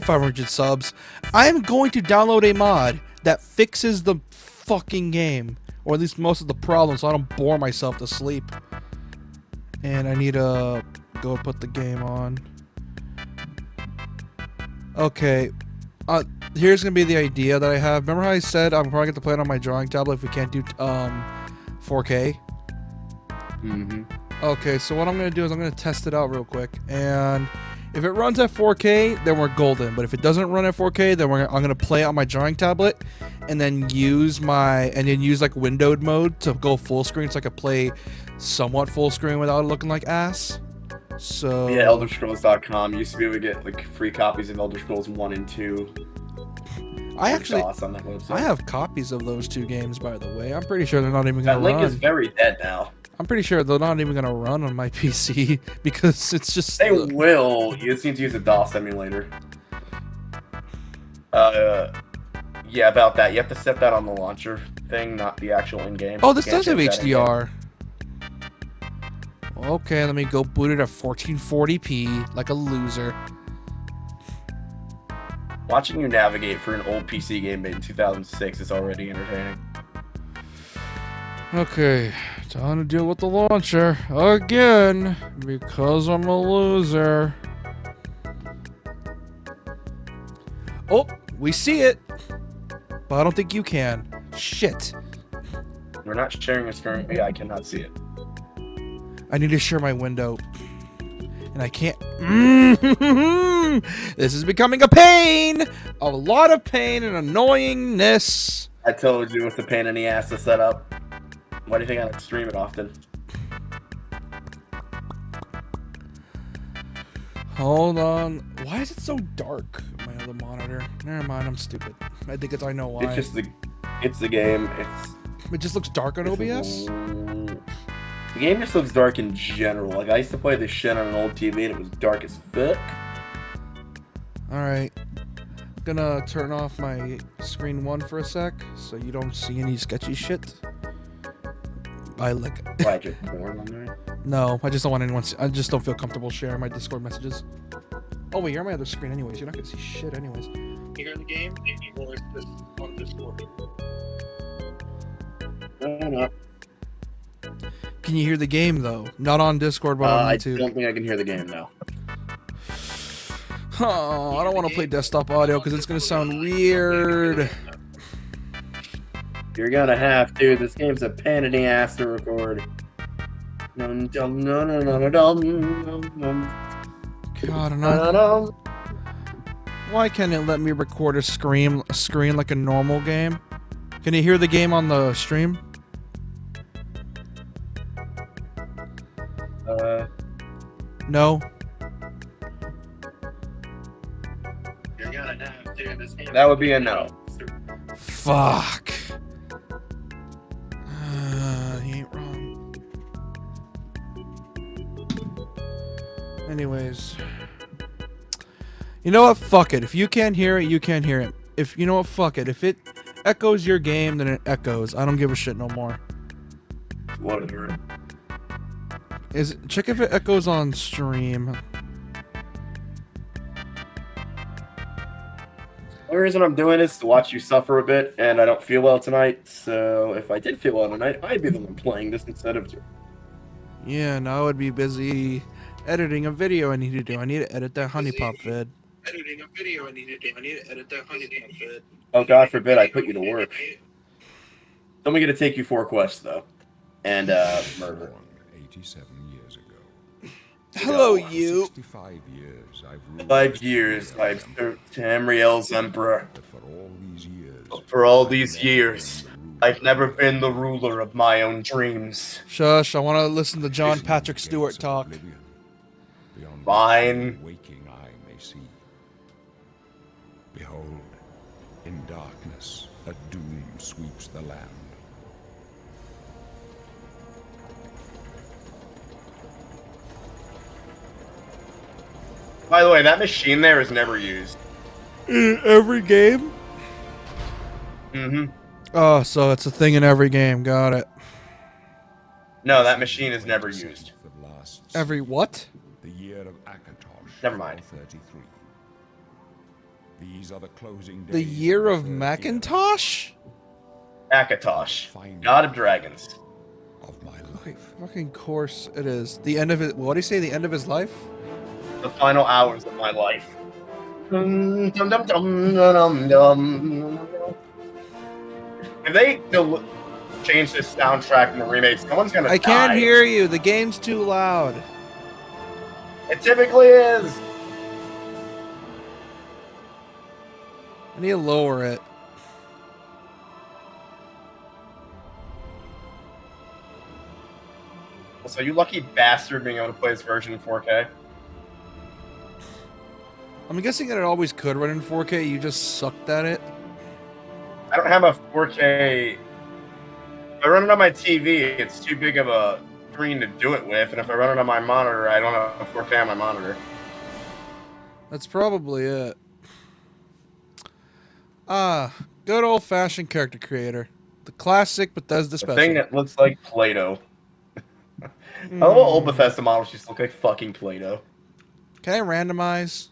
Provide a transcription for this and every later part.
500 subs, I am going to download a mod that fixes the fucking game, or at least most of the problems, so I don't bore myself to sleep. And I need to go put the game on. Okay, here's gonna be the idea that I have. Remember how I said I'm probably going to play it on my drawing tablet if we can't do 4K? Mm-hmm. Okay, so what I'm going to do is I'm going to test it out real quick, and if it runs at 4K, then we're golden. But if it doesn't run at 4K, then I'm going to play it on my drawing tablet, and then use like windowed mode to go full screen, so I could play somewhat full screen without it looking like ass. So yeah, ElderScrolls.com used to be able to get like free copies of Elder Scrolls 1 and 2. I actually on that website. I have copies of those two games, by the way. I'm pretty sure they're not even going That to run. link is very dead now. I'm pretty sure they're not even going to run on my PC because it's just... They will. You just need to use a DOS emulator. Yeah, about that. You have to set that on the launcher thing, not the actual in-game. Oh, this does have HDR. Okay, let me go boot it at 1440p like a loser. Watching you navigate for an old PC game made in 2006 is already entertaining. Okay, time to deal with the launcher again because I'm a loser. Oh, we see it, but I don't think you can. Shit. We're not sharing a screen. Yeah, I cannot see it. I need to share my window, and I can't. This is becoming a pain, a lot of pain and annoyingness. I told you it's a pain in the ass to set up. Why do you think I don't stream it often? Hold on. Why is it so dark? My other monitor. Never mind. I'm stupid. I think I know why. It's just the game. It just looks dark on OBS. The game just looks dark in general. Like, I used to play this shit on an old TV and it was dark as fuck. Alright. Gonna turn off my screen 1 for a sec so you don't see any sketchy shit. I like Why, just porn on there? No, I just don't want anyone I just don't feel comfortable sharing my Discord messages. Oh wait, you're on my other screen anyways. You're not gonna see shit anyways. You hear the game? Or is this on Discord? No. Can you hear the game though? Not on Discord, but on YouTube. I don't think I can hear the game now. Oh, I don't want to play desktop audio because it's gonna sound weird. You're gonna have to. This game's a pain in the ass to record. God, why can't it let me record a screen like a normal game? Can you hear the game on the stream? No. You're gonna have to. This game That would be a no. Fuck. He ain't wrong. Anyways. You know what? Fuck it. If you can't hear it, you can't hear it. You know what? Fuck it. If it echoes your game, then it echoes. I don't give a shit no more. Whatever. Check if it echoes on stream. The only reason I'm doing this is to watch you suffer a bit, and I don't feel well tonight, so if I did feel well tonight, I'd be the one playing this instead of you. Yeah, now I would be busy editing a video I need to do. I need to edit that honey pop vid. editing a video I need to do. I need to edit that honey pop vid. Oh, God forbid I put you to work. Then we get to take you 4 quests, though. And, murder. 87 years ago. Hello, you. 65 years I've ruled 5 years I've served Tamriel's emperor. but for all these years, But for all these years, I've never been the ruler of my own dreams. Shush, I want to listen to John Patrick Stewart talk. Beyond Fine. what waking eye may see. Behold, in darkness, a doom sweeps the land. By the way, that machine there is never used. In every game? Mm-hmm. Oh, so it's a thing in every game. Got it. No, that machine is never used. Every what? The year of Akatosh. Never mind. 33. These are the closing days The year of the third era Macintosh? Akatosh, god of dragons. of my Okay, life. fucking course it is. The end of it. What do you say? The end of his life? The final hours of my life. Dum, dum, dum, dum, dum, dum. If they change this soundtrack in the remake, someone's gonna I die. can't hear you. The game's too loud. It typically is. I need to lower it. So you lucky bastard being able to play this version in 4K. I'm guessing that it always could run in 4K. You just sucked at it. I don't have a 4K. If I run it on my TV, it's too big of a screen to do it with, and if I run it on my monitor, I don't have a 4K on my monitor. That's probably it. Ah, good old-fashioned character creator. The classic Bethesda The special. thing that looks like Play-Doh. I love how old Bethesda models just look like fucking Play-Doh. Can I randomize?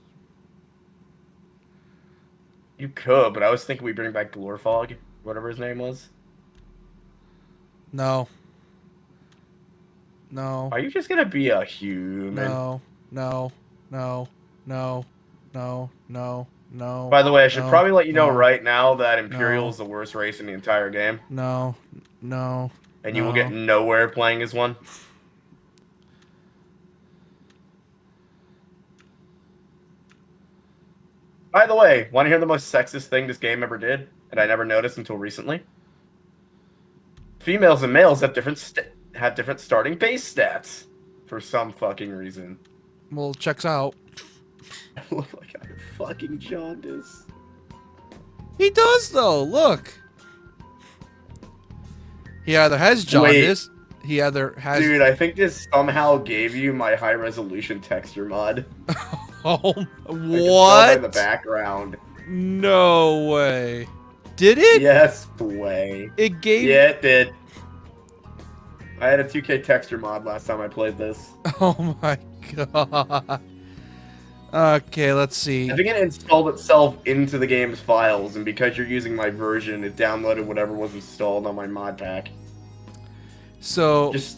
You could, but I was thinking we bring back Glorfog, whatever his name was. No. No. Are you just gonna be a human? No. No. No. No. No. No. No. By the way, I should no, probably let you know no, right now that Imperial no. is the worst race in the entire game, No. No. and you will get nowhere playing as one. By the way, want to hear the most sexist thing this game ever did, and I never noticed until recently? Females and males have different starting base stats for some fucking reason. Well, checks out. I look like I'm fucking jaundice. He does though. Look. He either has jaundice. He either has. Dude, I think this somehow gave you my high resolution texture mod. Oh, I can tell what? by the background. No way. Did it? Yes, way. It gave. Yeah, it did. I had a 2K texture mod last time I played this. Oh my god. Okay, let's see. I think it installed itself into the game's files, and because you're using my version, it downloaded whatever was installed on my mod pack. So Just,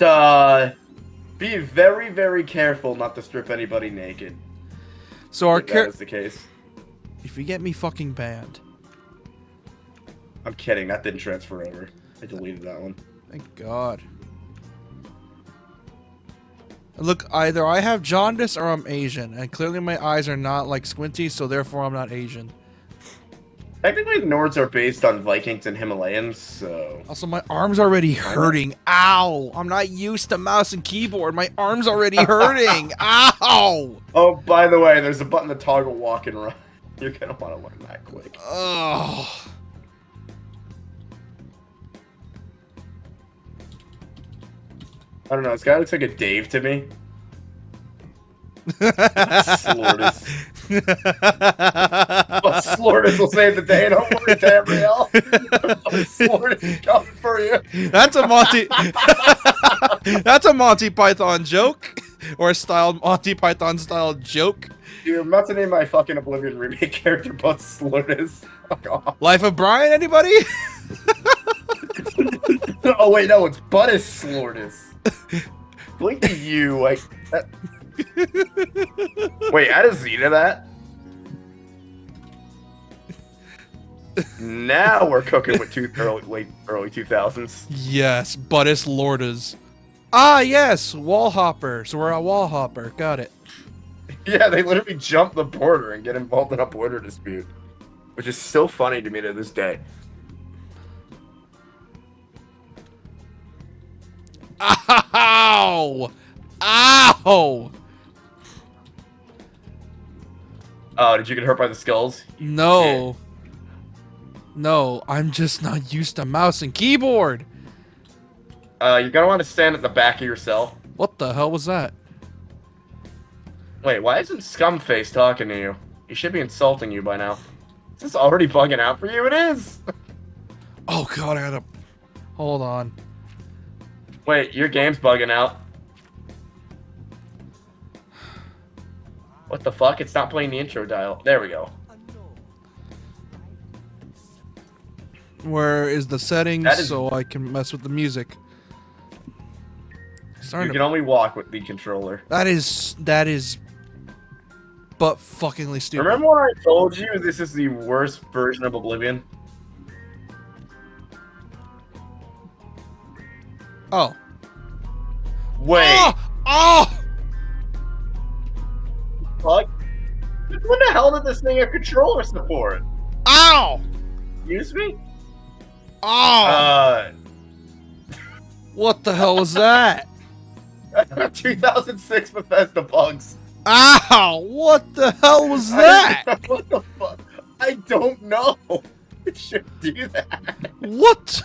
be very, very careful not to strip anybody naked. So our If that character. is the case. If you get me fucking banned. I'm kidding, that didn't transfer over. I deleted that one. Thank God. Look, either I have jaundice or I'm Asian, and clearly my eyes are not like squinty, so therefore I'm not Asian. Technically, the Nords are based on Vikings and Himalayans, so... Also, my arm's already hurting. Ow! I'm not used to mouse and keyboard. My arm's already hurting. Ow! Oh, by the way, there's a button to toggle walk and run. You're gonna want to learn that quick. Ugh. I don't know, this guy looks like a Dave to me. Slortus. But Slortus will save the day, don't worry, Gabrielle. Slortus is coming for you. That's a Monty. That's a Monty Python joke, or a Monty Python style joke. Dude, I'm about to name my fucking Oblivion remake character but Slortus. Fuck off. Life of Brian, anybody? Oh wait, no, it's Buttus Slortus. Blink to you, like. Wait, add a Z to that? Now we're cooking with early 2000s. Yes, Buttus Lordas. Ah, yes, wall hopper. So we're a wall hopper. Got it. Yeah, they literally jump the border and get involved in a border dispute, which is so funny to me to this day. Ow! Ow! Oh, did you get hurt by the skulls? No. No, I'm just not used to mouse and keyboard. You're gonna want to stand at the back of your cell. What the hell was that? Wait, why isn't Scumface talking to you? He should be insulting you by now. Is this already bugging out for you? It is! Oh god, I gotta... Hold on. Wait, your game's bugging out. What the fuck? It's not playing the intro dial. There we go. Where is the settings That is- so I can mess with the music? You Starting can to, only walk with the controller. that is but fuckingly stupid. Remember when I told you this is the worst version of Oblivion? Oh. Wait. Oh! Oh! Fuck. When the hell did this thing have controller support? Ow! Excuse me? Oh! What the hell was that? 2006 Bethesda bugs. Ow! What the hell was that? What the fuck? I don't know. It should do that. What?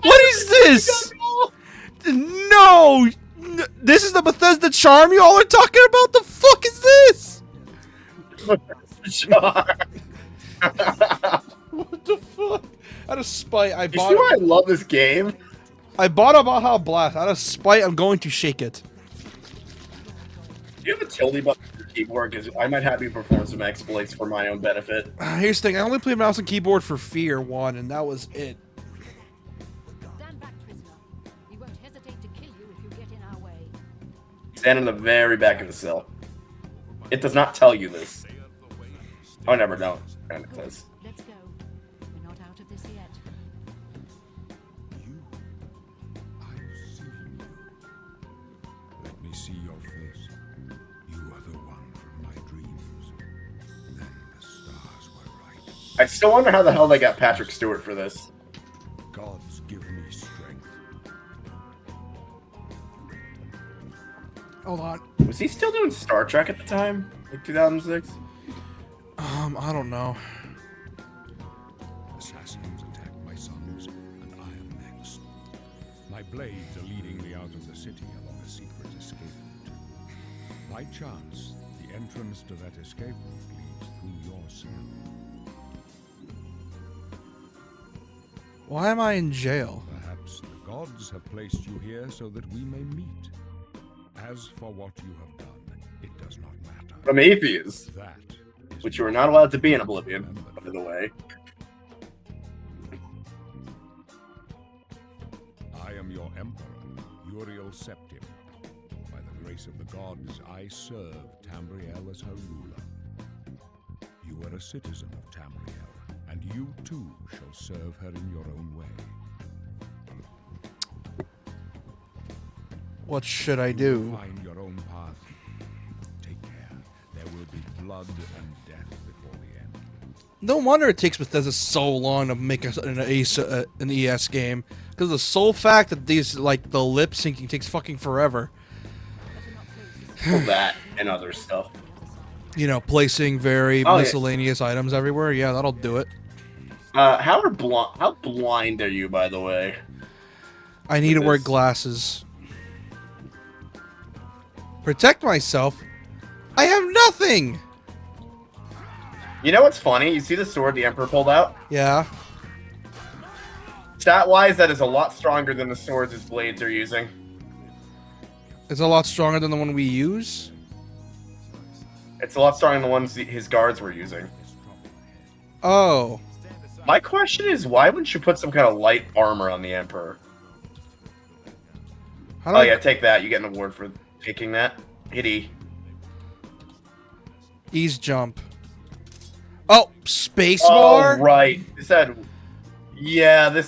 What is this? No! This is the Bethesda charm you all are talking about? The fuck is this? What the fuck? Out of spite, I You bought see why I love this game? I bought a Baja Blast. Out of spite, I'm going to shake it. Do you have a tilde button for your keyboard? Because I might have you perform some exploits for my own benefit. Here's the thing, I only played mouse and keyboard for Fear 1, and that was it. Stand back, prisoner. We won't hesitate to kill you if you get in our way. Stand in the very back of the cell. It does not tell you this. Oh, never know. And it says. Let's go. We're not out of this yet. You. I've seen you. Let me see your face. You are the one from my dreams. Then the stars were right. I still wonder how the hell they got Patrick Stewart for this. Gods give me strength. Hold on. Was he still doing Star Trek at the time? Like 2006? I don't know. Assassins attack my sons, and I am next. My blades are leading me out of the city along a secret escape route. By chance, the entrance to that escape route leads through your cell. Why am I in jail? Perhaps the gods have placed you here so that we may meet. As for what you have done, it does not matter. Prometheus, That is which you are not allowed to be in Oblivion, by the way. I am your emperor, Uriel Septim. By the grace of the gods, I serve Tamriel as her ruler. You are a citizen of Tamriel, and you too shall serve her in your own way. What should I You do? find your own path. Take care. There will be blood and death before the end. No wonder it takes Bethesda so long to make an ES game. Because the sole fact that these, like, the lip syncing takes fucking forever. Well, that and other stuff. You know, placing very Oh, yeah. miscellaneous items everywhere. Yeah, that'll do it. How blind are you, by the way? I need to wear This- glasses. Protect myself? I have nothing! You know what's funny? You see the sword the Emperor pulled out? Yeah. Stat-wise, that is a lot stronger than the swords his blades are using. It's a lot stronger than the one we use. It's a lot stronger than the ones his guards were using. Oh. My question is, why wouldn't you put some kind of light armor on the Emperor? How do Oh I yeah, take that. You get an award for taking that. Hit E. ease jump? Oh, space Oh, bar? right. This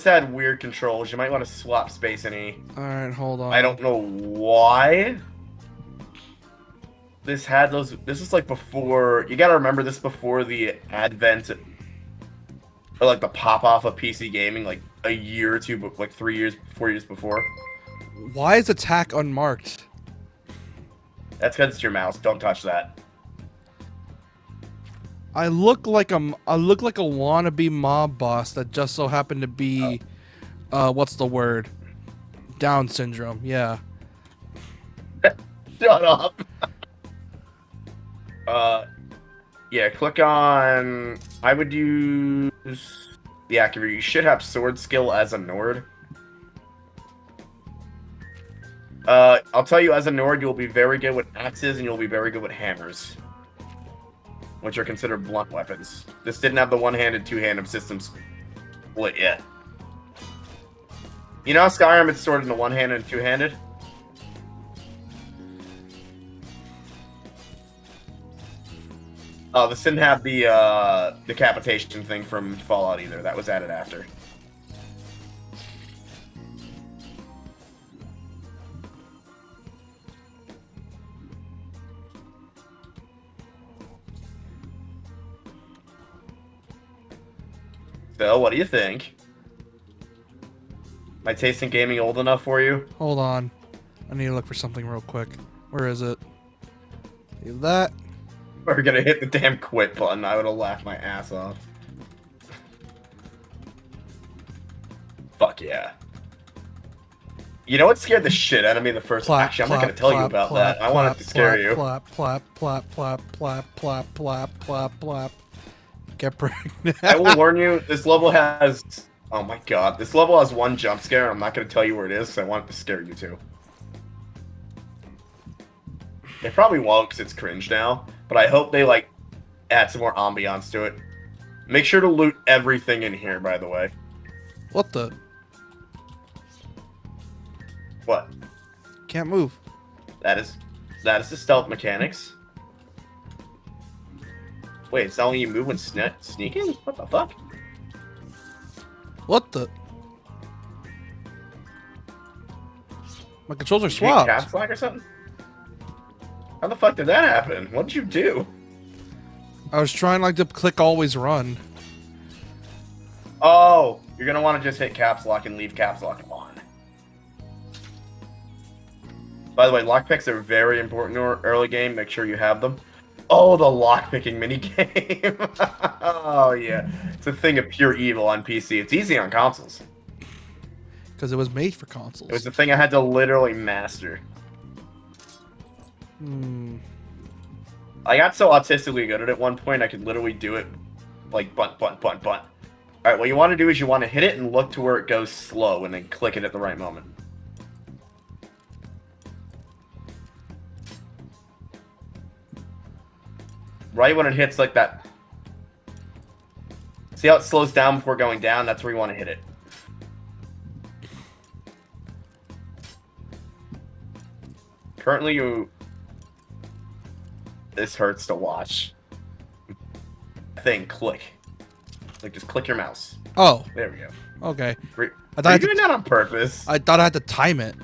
had weird controls. You might want to swap space and E. Alright, hold on. I don't know why. This had those. This is like before. You gotta remember this before the advent, or like the pop off of PC gaming, like a year or two, like 3 years, 4 years before. Why is attack unmarked? That's because it's your mouse. Don't touch that. I look like a wannabe mob boss that just so happened to be, what's the word? Down syndrome. Yeah. Shut up. Yeah. Click on. I would use the activator. You should have sword skill as a Nord. I'll tell you, as a Nord, you'll be very good with axes and you'll be very good with hammers, which are considered blunt weapons. This didn't have the one-handed, two-handed systems. Lit yet. You know how Skyrim it's sorted into one-handed and two-handed? Oh, this didn't have the decapitation thing from Fallout either. That was added after. So, what do you think? My taste in gaming old enough for you? Hold on. I need to look for something real quick. Where is it? Leave that. We're gonna hit the damn quit button. I would have laughed my ass off. Fuck yeah. You know what scared the shit out of me the first... Plop, Actually, I'm plop, not gonna tell you plop, about plop, that. I wanted to scare you. Plop, plop, plop, plop, plop, plop, plop, plop, plop. Get pregnant. I will warn you, this level has... Oh my god. This level has one jump scare. I'm not gonna tell you where it is, because I want it to scare you too. They probably won't, because it's cringe now. But I hope they, like, add some more ambiance to it. Make sure to loot everything in here, by the way. What the? What? Can't move. That is the stealth mechanics. Wait, it's not only you move when sneaking? What the fuck? What the? My controls are Did you hit swapped. caps lock or something? How the fuck did that happen? What did you do? I was trying like to click always run. Oh, you're gonna want to just hit caps lock and leave caps lock on. By the way, lockpicks are very important in early game. Make sure you have them. Oh, the lockpicking minigame. Oh, yeah. It's a thing of pure evil on PC. It's easy on consoles. Because it was made for consoles. It was the thing I had to literally master. I got so autistically good at it at one point, I could literally do it like bunt, bunt, bunt, bunt. Alright, what you want to do is you want to hit it and look to where it goes slow and then click it at the right moment. Right when it hits like that. See how it slows down before going down? That's where you want to hit it. Currently you... This hurts to watch. Thing, click. Like, just click your mouse. Oh, There we go. okay. Are you doing that on purpose? I thought I had to time it.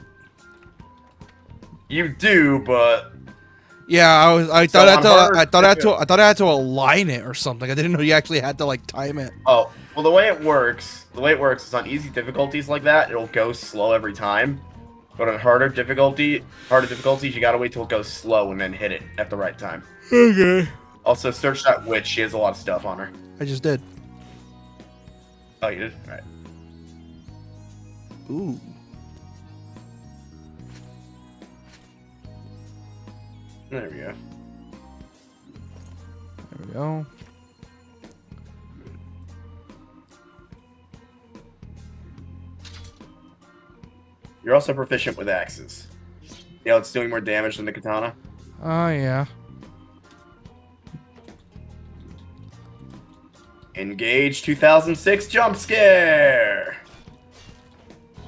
You do, but... Yeah, I So thought on harder I thought I had to align it or something. I didn't know you actually had to like time it. Oh, well, the way it works is on easy difficulties like that, it'll go slow every time. But on harder difficulties, you gotta wait till it goes slow and then hit it at the right time. Okay. Also, search that witch. She has a lot of stuff on her. I just did. Oh, you did? Alright. Ooh. There we go. There we go. You're also proficient with axes. Yeah, it's doing more damage than the katana. Oh yeah. Engage 2006 jump scare!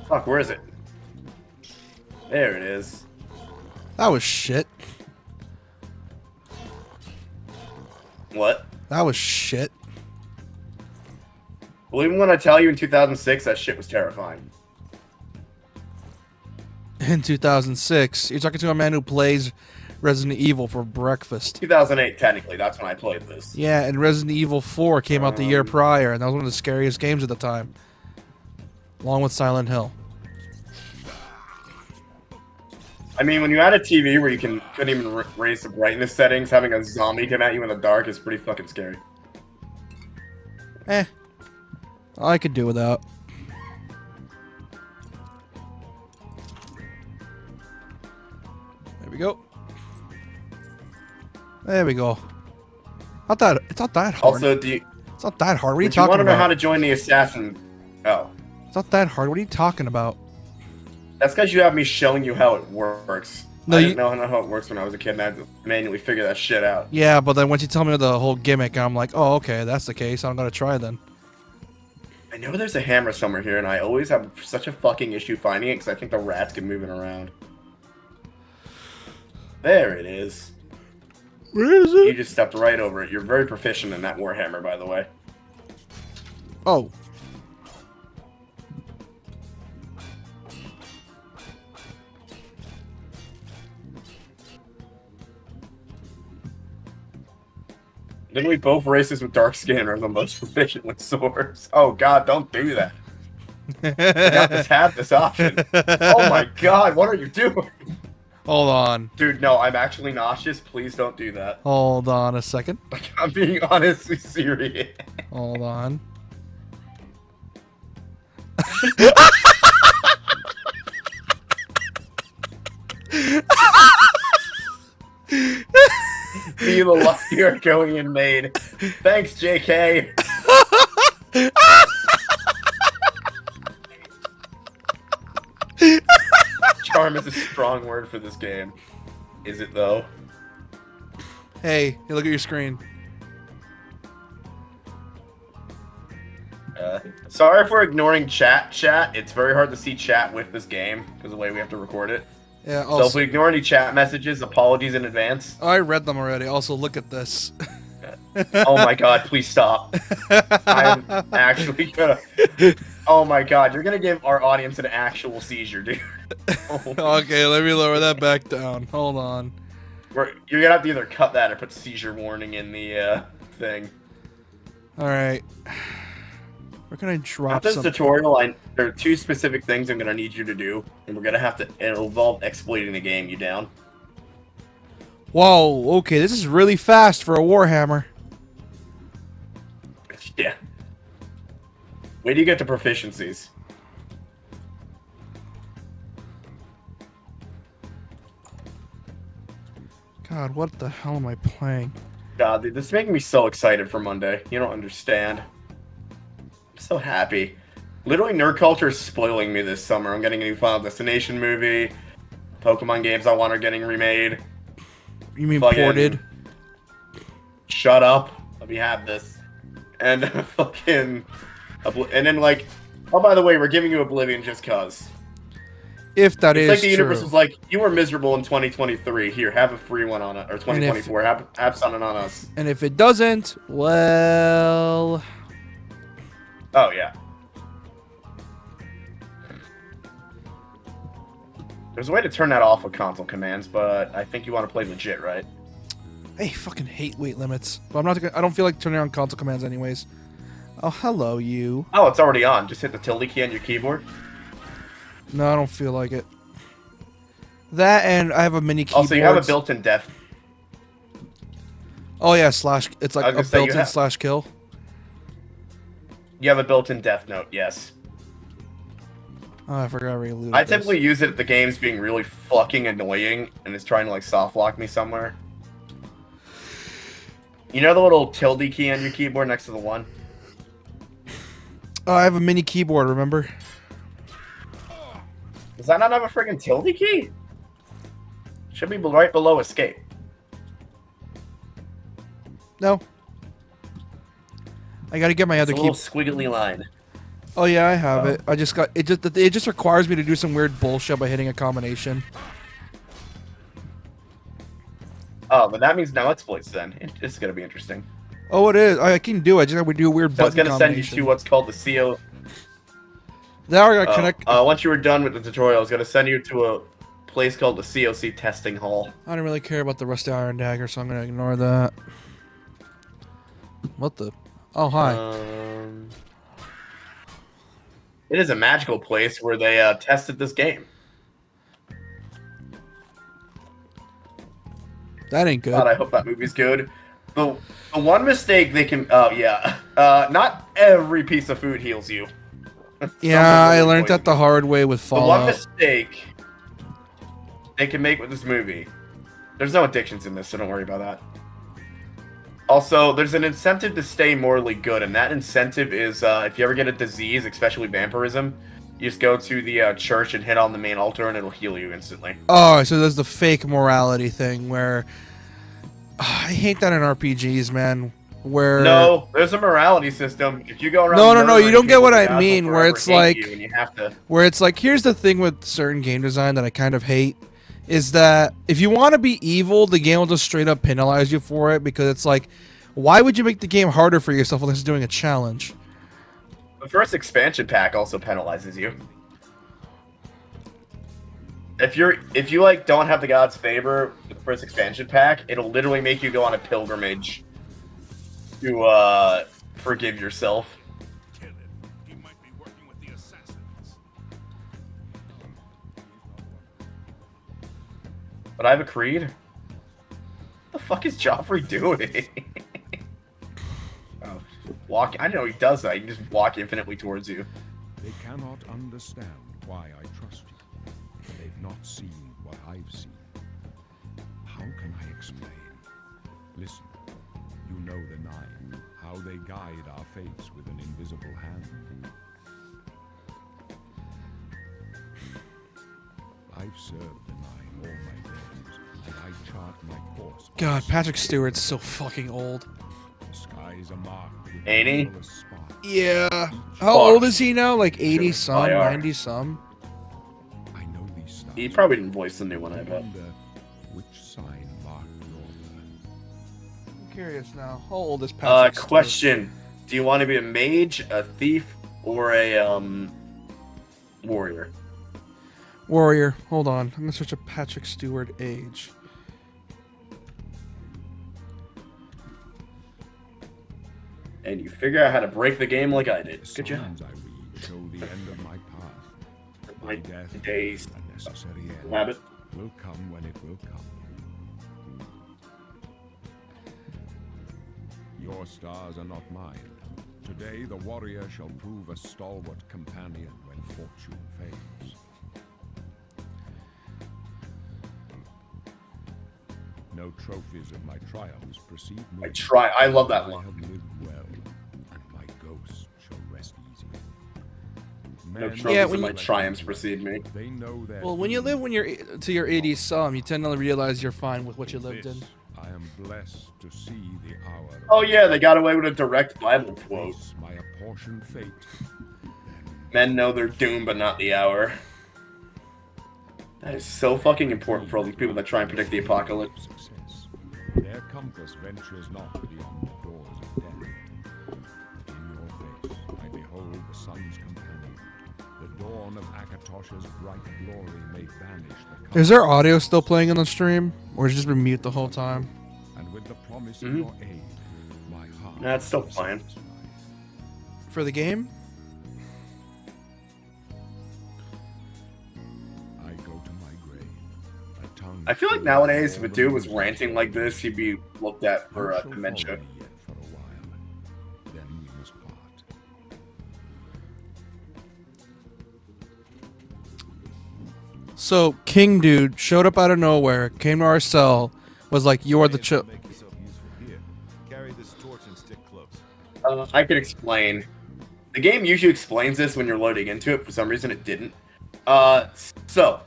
Fuck, where is it? There it is. That was shit. What? That was shit. Well, even when I tell you in 2006, that shit was terrifying. In 2006, you're talking to a man who plays Resident Evil for breakfast. 2008, technically, that's when I played this. Yeah, and Resident Evil 4 came out the year prior, and that was one of the scariest games at the time. Along with Silent Hill. I mean, when you add a TV where you couldn't even raise the brightness settings, having a zombie come at you in the dark is pretty fucking scary. Eh. I could do without. There we go. There we go. It's not that hard. Also, do you... It's not that hard. What are you Would you want talking to know about? how to join the assassin... Oh. It's not that hard. What are you talking about? That's because you have me showing you how it works. No, I didn't know how it works when I was a kid, and I had to manually figure that shit out. Yeah, but then once you tell me the whole gimmick, I'm like, oh, okay, that's the case. I'm gonna try then. I know there's a hammer somewhere here, and I always have such a fucking issue finding it because I think the rats can move it around. There it is. Where is You it? just stepped right over it. You're very proficient in that warhammer, by the way. Oh. Literally both races with dark skin are the most proficient with swords. Oh god, don't do that. Have this option. Oh my god, what are you doing? Hold on. Dude, no, I'm actually nauseous. Please don't do that. Hold on a second. I'm being honestly serious. Hold on. Be the luckier going in maid. Thanks, JK. Charm is a strong word for this game. Is it though? Hey, look at your screen. Sorry for ignoring chat. It's very hard to see chat with this game because of the way we have to record it. Yeah. So Also, if we ignore any chat messages, apologies in advance. I read them already. Also, look at this. Oh my god, please stop. I'm actually gonna... Oh my god, you're gonna give our audience an actual seizure, dude. Okay, let me lower that back down. Hold on. You're gonna have to either cut that or put seizure warning in the thing. All right. We're gonna drop After this something. tutorial, there are 2 specific things I'm gonna need you to do, and we're gonna have to... It'll involve exploiting the game. You down? Whoa. Okay, this is really fast for a warhammer. Yeah. Where do you get the proficiencies? God, what the hell am I playing? God, dude, this is making me so excited for Monday. You don't understand. I'm so happy. Literally, nerd culture is spoiling me this summer. I'm getting a new Final Destination movie. Pokemon games I want are getting remade. You mean Fucking- ported? Shut up. Let me have this. And fucking... And then, like... Oh, by the way, we're giving you Oblivion just cause. If that It's is like the universe true. was like, you were miserable in 2023. Here, have a free one on it. Or 2024. Have something on us. And if it doesn't, well... Oh, yeah. There's a way to turn that off with console commands, but I think you want to play legit, right? I fucking hate weight limits. But I'm not gonna, I don't feel like turning on console commands anyways. Oh, hello, you. Oh, it's already on. Just hit the tilde key on your keyboard. No, I don't feel like it. That and I have a mini keyboard. Also, you have a built-in death. Oh yeah, slash. It's I like was a gonna say, you built-in have- slash kill. You have a built-in death note, yes. Oh, I forgot I reloaded I this. typically use it if the game's being really fucking annoying and it's trying to like soft lock me somewhere. You know the little tilde key on your keyboard next to the 1? Oh, I have a mini keyboard. Remember? Does that not have a friggin' tilde key? Should be right below escape. No. I gotta get my It's other a little keyboard. squiggly line. Oh yeah, I have Oh. it. I just got it. Just requires me to do some weird bullshit by hitting a combination. Oh, but that means no exploits then. It's gonna be interesting. Oh, it is. I can do it. I just have to do a weird So it's button gonna send you combination. to what's called the CO. Now I gotta connect. Once you were done with the tutorial, I was gonna send you to a place called the COC testing hall. I don't really care about the rusty iron dagger, so I'm gonna ignore that. What the? Oh, hi. It is a magical place where they tested this game. That ain't good. God, I hope that movie's good. The one mistake they can... Oh, yeah. Not every piece of food heals you. Yeah, I really learned that the poison. hard way with The one Fallout. mistake they can make with this movie... There's no addictions in this, so don't worry about that. Also, there's an incentive to stay morally good, and that incentive is if you ever get a disease, especially vampirism, you just go to the church and hit on the main altar, and it'll heal you instantly. Oh, so there's the fake morality thing where I hate that in RPGs, man. where No, there's a morality system. If you go around, No, you murdering don't get people, what the I gods will mean, where forever it's hate like- you and you have to. where it's like, here's the thing with certain game design that I kind of hate, is that if you want to be evil, the game will just straight up penalize you for it, because it's like, why would you make the game harder for yourself unless it's doing a challenge? The first expansion pack also penalizes you. If you like don't have the god's favor with the first expansion pack, it'll literally make you go on a pilgrimage to forgive yourself. Kill him. He might be working with the assassins. But I have a creed. What the fuck is Joffrey doing? Oh, walk. I know he does that. He can just walk infinitely towards you. They cannot understand why I trust you. They've not seen what I've seen. How can I explain? Listen, you know the Nine, how they guide our fates with an invisible hand. I've served the Nine all my days, and I chart my course. God, Patrick Stewart's so fucking old. The skies are marked with Ain't he? marvelous spots. Yeah. Each How old box is he now? Like 80 shows some, IR. 90 some? I know these stars. He probably didn't voice the new one, I I bet. wonder which sign marked your birth. I'm curious now. How old is Patrick Stewart? Question. Do you want to be a mage, a thief, or a warrior? Warrior. Hold on. I'm gonna search a Patrick Stewart age. And you figure out how to break the game like I did. The Good job. signs I read show the end of my path. My death, days. a necessary end, Habit. will come when it will come. Your stars are not mine. Today the warrior shall prove a stalwart companion when fortune fades. No trophies of my triumphs precede me. I love that I one. have lived well, and my ghost shall rest easy. No Men trophies Yeah, of when my you- triumphs precede me. They know their Well, when you live when you're to your 80s some, you tend to realize you're fine with what you lived in. This, I am blessed to see the hour. of Oh yeah, they got away with a direct Bible quote. face my apportioned fate. Men know their doom, but not the hour. That is so fucking important for all these people that try and predict the apocalypse. Success. Their compass ventures not beyond the doors of death. But in your face, I behold the sun's companion. The dawn of Akatosh's bright glory may banish the Is there audio still playing on the stream? Or has it just been mute the whole time? And with the promise Mhm. of your aid, my heart. Nah, it's still is playing. satisfied. For the game? I go to my grave. A tongue I feel like filled nowadays, if with a dude all was the ranting like this, he'd be looked at for You shall dementia. follow me yet for a while. Then we must part. So, King Dude showed up out of nowhere, came to our cell, was like, you are the chill. Make yourself useful here. Carry this torch and stick close. I could explain. The game usually explains this when you're loading into it. For some reason, it didn't. So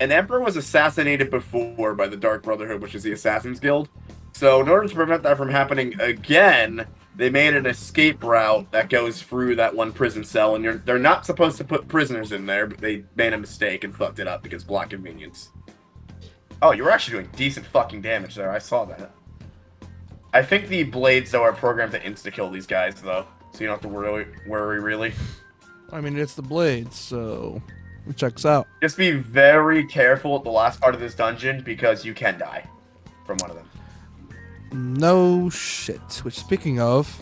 an emperor was assassinated before by the Dark Brotherhood, which is the Assassin's Guild. So in order to prevent that from happening again, they made an escape route that goes through that one prison cell, and they're not supposed to put prisoners in there, but they made a mistake and fucked it up because block convenience. Oh, you were actually doing decent fucking damage there. I saw that. I think the blades, though, are programmed to insta-kill these guys, though. So you don't have to worry really. I mean, it's the blades, so it checks out. Just be very careful at the last part of this dungeon, because you can die from one of them. No shit. Which, speaking of,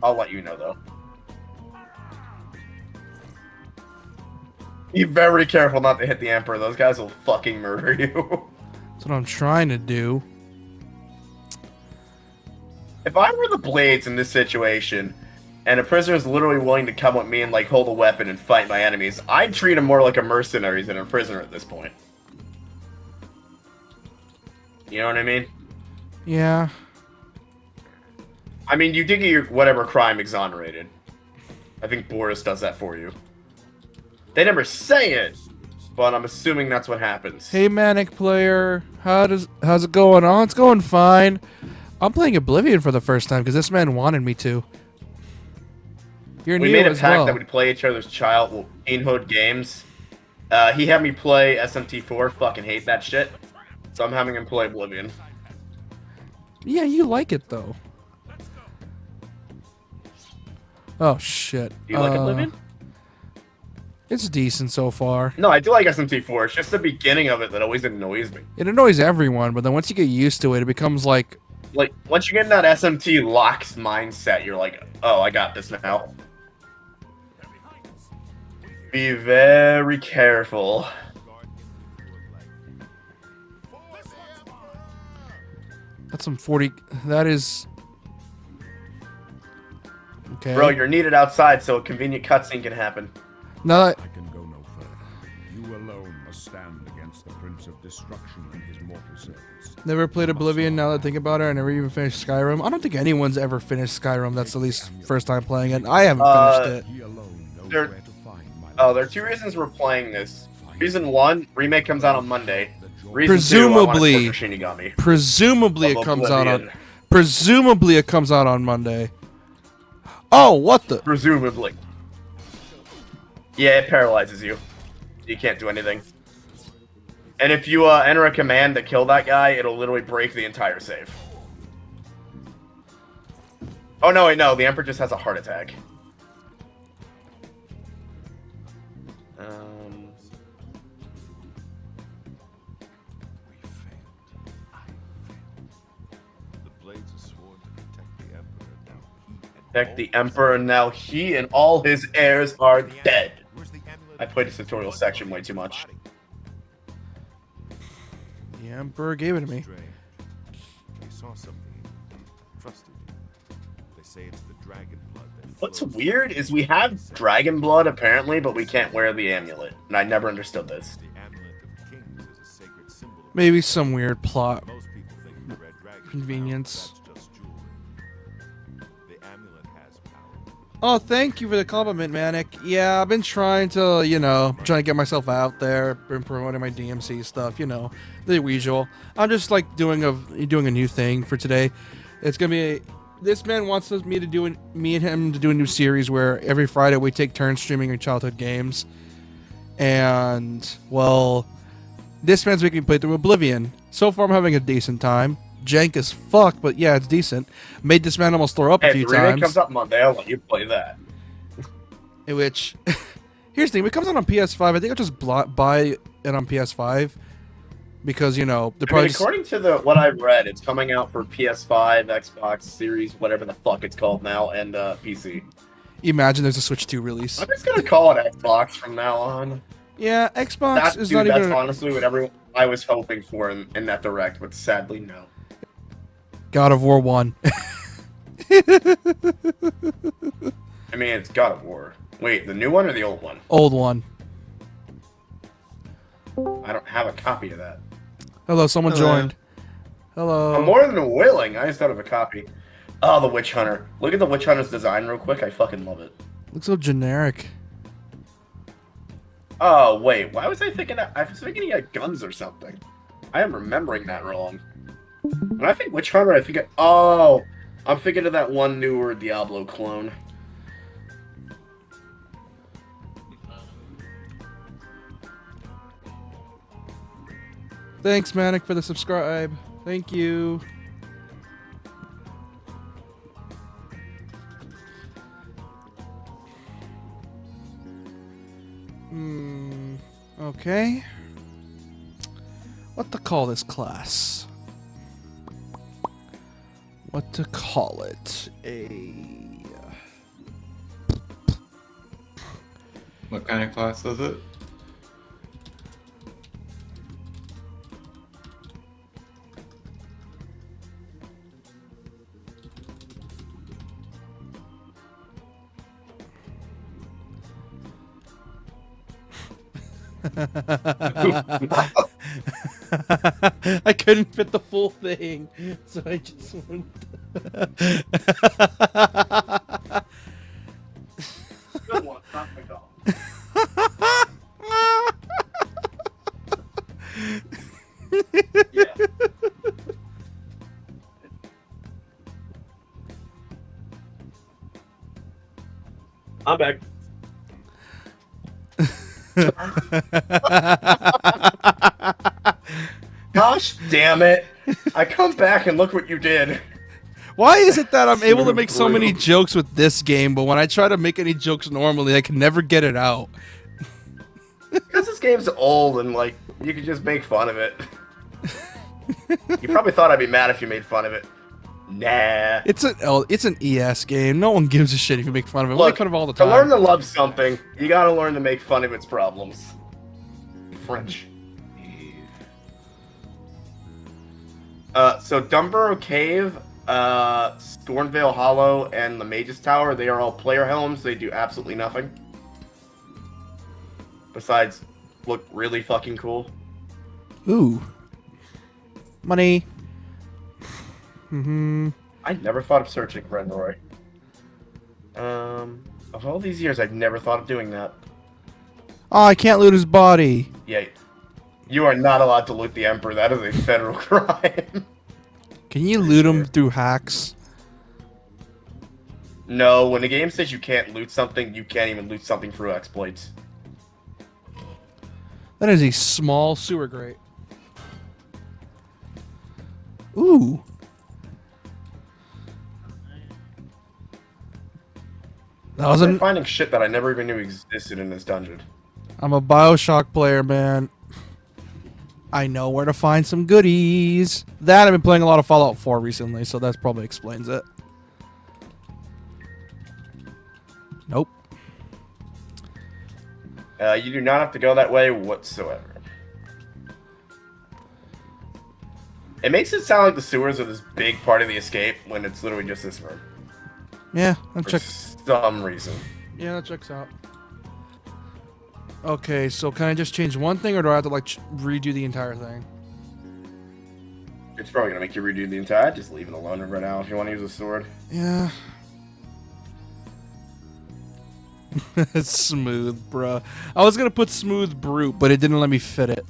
I'll let you know, though. Be very careful not to hit the Emperor. Those guys will fucking murder you. that's what I'm trying to do. If I were the Blades in this situation, and a prisoner is literally willing to come with me and, like, hold a weapon and fight my enemies, I'd treat him more like a mercenary than a prisoner at this point. You know what I mean? Yeah. I mean, you did get your whatever crime exonerated. I think Boris does that for you. They never say it, but I'm assuming that's what happens. Hey, Manic player, how's it going? Oh, it's going fine. I'm playing Oblivion for the first time because this man wanted me to. You're We new made a as pact well. that we'd play each other's childhood games. He had me play SMT4. Fucking hate that shit. So I'm having him play Oblivion. Yeah, you like it though. Oh shit. Do you like Oblivion? It's decent so far. No, I do like SMT4. It's just the beginning of it that always annoys me. It annoys everyone, but then once you get used to it, it becomes like, Once you get in that SMT locks mindset, you're like, oh, I got this now. Be very careful. that's some 40. That is. Okay. Bro, you're needed outside so a convenient cutscene can happen. Now that, I can go no further. You alone must stand against the Prince of Destruction and his mortal servants. never played Oblivion. Now that I think about it, I never even finished Skyrim. I don't think anyone's ever finished Skyrim. That's at least first time playing it. I haven't finished it. He alone knows There- where to find my Oh, there are two reasons we're playing this. Reason one, remake comes out on Monday. Reason two, I want to Presumably. torture Shinigami. Presumably Of it comes out on. Oblivion. Presumably it comes out on Monday. Oh, what the? Presumably. Yeah, it paralyzes you. You can't do anything. And if you enter a command to kill that guy, it'll literally break the entire save. Oh no, wait, no, the Emperor just has a heart attack. The blades are sworn to protect the Emperor. Now he and Protect all the Emperor, and now he and all his heirs are dead. Where's the amulet? I played this tutorial section way too much. The Emperor gave it to me. Strange. They saw something. Trusted you. They say it's the dragon blood that What's flows weird is we have dragon blood apparently, but we can't wear the amulet, and I never understood this. The amulet of kings is a sacred symbol of Maybe some weird plot. most people think the red dragon. Convenience. That's just jewelry. The amulet has power. Oh, thank you for the compliment, Manic. Yeah, I've been trying to, trying to get myself out there, been promoting my DMC stuff, the usual. I'm just like doing a new thing for today. It's gonna be this man wants me and him to do a new series where every Friday we take turns streaming our childhood games, and well, this man's making me play through Oblivion. So far, I'm having a decent time. Jank as fuck, but yeah, it's decent. Made this man almost throw up a Hey, few the remake times. comes out Monday. I'll let you play that. In which, here's the thing: if it comes out on PS5, I think I'll just buy it on PS5 because the I mean, price. according to what I've read, it's coming out for PS5, Xbox Series, whatever the fuck it's called now, and PC. Imagine there's a Switch 2 release. I'm just gonna call it Xbox from now on. Yeah, Xbox is not That's even. honestly what I was hoping for in that direct, but sadly no. God of War 1. I mean, it's God of War. Wait, the new one or the old one? Old one. I don't have a copy of that. Hello, someone Hello. joined. Hello. I'm more than willing. I just don't have a copy. Oh, the Witch Hunter. Look at the Witch Hunter's design real quick. I fucking love it. Looks so generic. Oh, wait. Why was I thinking that? I was thinking he had guns or something. I am remembering that wrong. When I think Witch Hunter, I think oh, I'm thinking of that one newer Diablo clone. Thanks, Manic, for the subscribe. Thank you. Okay. What to call this class? What to call it? What kind of class is it? I couldn't fit the full thing, so I just went. Good one, not my dog. I'm back. Gosh damn it. I come back and look what you did. Why is it that I'm able to Smooth make so many brew. jokes with this game, but when I try to make any jokes normally, I can never get it out? Because this game's old and, like, you could just make fun of it. You probably thought I'd be mad if you made fun of it. Nah. It's an ES game. No one gives a shit if you make fun of it. We Look, make fun of it all the to learn time. to love something, you gotta learn to make fun of its problems. French. So Dumborough Cave, Stormvale Hollow, and the Mage's Tower, they are all player helms. They do absolutely nothing. Besides, look really fucking cool. Ooh. Money. I never thought of searching Brenroy. Of all these years, I've never thought of doing that. Oh, I can't loot his body. Yeah, you are not allowed to loot the Emperor. That is a federal crime. Can you loot him through hacks? No, when the game says you can't loot something, you can't even loot something through exploits. That is a small sewer grate. Ooh. That I'm wasn't. finding shit that I never even knew existed in this dungeon. I'm a BioShock player, man. I know where to find some goodies. That I've been playing a lot of Fallout 4 recently, so that probably explains it. Nope. You do not have to go that way whatsoever. It makes it sound like the sewers are this big part of the escape when it's literally just this room. Yeah, that For checks. some reason. Yeah, that checks out. Okay, so can I just change one thing, or do I have to like redo the entire thing? It's probably gonna make you redo the entire. Just leave it alone right now if you want to use a sword. Yeah. It's smooth, bruh. I was gonna put smooth brute, but it didn't let me fit it.